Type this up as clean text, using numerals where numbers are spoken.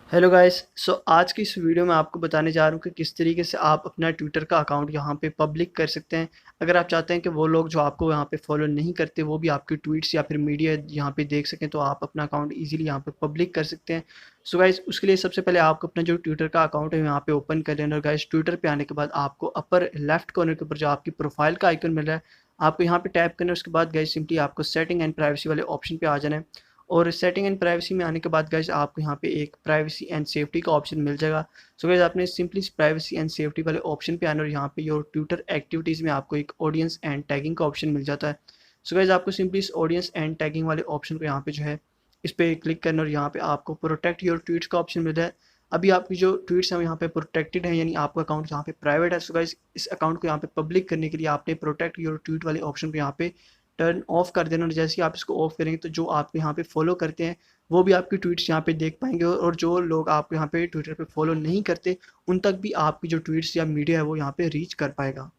Hello guys. आज की इस वीडियो में आपको बताने जा रहा हूँ कि किस तरीके से आप अपना ट्विटर का अकाउंट यहाँ पे पब्लिक कर सकते हैं। अगर आप चाहते हैं कि वो लोग जो आपको यहाँ पे फॉलो नहीं करते वो भी आपके ट्वीट्स या फिर मीडिया यहाँ पे देख सकें, तो आप अपना अकाउंट इजीली यहाँ पे पब्लिक कर सकते हैं। सो गाइस, उसके लिए सबसे पहले आपको अपना जो ट्विटर का अकाउंट है यहाँ पे ओपन कर लेना। और गाइस, ट्विटर पे आने के बाद आपको अपर लेफ्ट कॉर्नर के ऊपर जो आपकी प्रोफाइल का आइकन मिल रहा है, आपको यहाँ पे टैप करना है। उसके बाद गाइस सिंपली आपको सेटिंग एंड प्राइवेसी वाले ऑप्शन पे आ जाना है। और सेटिंग एंड प्राइवेसी में आने के बाद गाइस आपको यहाँ पे एक प्राइवेसी एंड सेफ्टी का ऑप्शन मिल जाएगा। सो गाइस, आपने सिंपली प्राइवेसी एंड सेफ्टी वाले ऑप्शन पे आना और यहाँ पे योर ट्विटर एक्टिविटीज़ में आपको एक ऑडियंस एंड टैगिंग का ऑप्शन मिल जाता है। सो गाइस, आपको सिंपली इस ऑडियंस एंड टैगिंग वाले ऑप्शन को यहाँ पे जो है इस पर क्लिक करना और यहाँ पे आपको प्रोटेक्ट योर ट्वीट्स का ऑप्शन मिल रहा है। अभी आपकी जो ट्वीट्स हैं यहाँ पे प्रोटेक्टेड है, यानी आपका अकाउंट यहाँ पे प्राइवेट है। सो गाइस, इस अकाउंट को यहाँ पे पब्लिक करने के लिए आपने प्रोटेक्ट योर ट्वीट वाले ऑप्शन को यहाँ पे टर्न ऑफ कर देना। और जैसे ही आप इसको ऑफ करेंगे तो जो आपको यहाँ पे फॉलो करते हैं वो भी आपकी ट्वीट्स यहाँ पे देख पाएंगे, और जो लोग आपको यहाँ पे ट्विटर पे फॉलो नहीं करते उन तक भी आपकी जो ट्वीट्स या मीडिया है वो यहाँ पे रीच कर पाएगा।